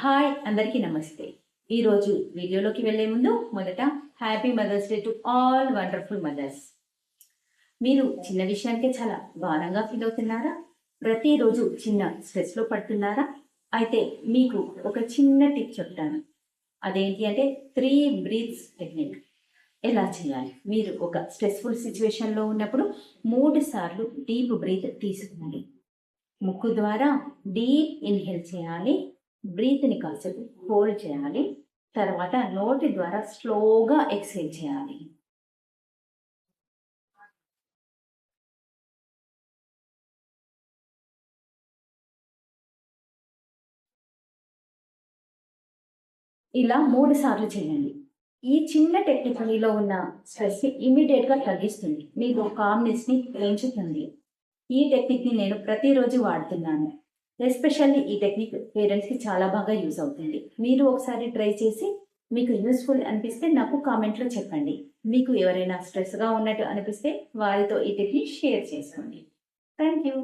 Hi అందరికీ నమస్తే. ఈరోజు వీడియోలోకి వెళ్లే ముందు మొదట happy mothers day to all wonderful mothers. మీరు చిన్న విషయానికే చాలా భారంగా ఫీల్ అవుతున్నారా? ప్రతిరోజు చిన్న స్ట్రెస్లో పడుతున్నారా? అయితే మీకు ఒక చిన్న టిప్ చెప్తాను. అదేంటి అంటే 3 బ్రీత్స్ టెక్నిక్. ఎలా చేయాలి? మీరు ఒక స్ట్రెస్ఫుల్ సిచ్యువేషన్లో ఉన్నప్పుడు 3 సార్లు డీప్ బ్రీత్ తీసుకోండి. ముక్కు ద్వారా డీప్ ఇన్హేల్ చేయాలి, బ్రీత్ని కాసేపు హోల్డ్ చేయాలి, తర్వాత నోటి ద్వారా స్లోగా ఎక్స్హేల్ చేయాలి. ఇలా 3 సార్లు చేయండి. ఈ చిన్న టెక్నిక్ మీలో ఉన్న స్ట్రెస్ని ఇమీడియట్గా తగ్గిస్తుంది, మీకు కామ్నెస్ని పెంచుతుంది. ఈ టెక్నిక్ని నేను ప్రతిరోజు వాడుతున్నాను. ఎస్పెషల్లీ ఈ టెక్నిక్ పేరెంట్స్కి చాలా బాగా యూజ్ అవుతుంది. మీరు ఒకసారి ట్రై చేసి మీకు యూస్ఫుల్ అనిపిస్తే నాకు కామెంట్లో చెప్పండి. మీకు ఎవరైనా స్ట్రెస్గా ఉన్నట్టు అనిపిస్తే వారితో ఈ టెక్నిక్ షేర్ చేసుకోండి. Thank you.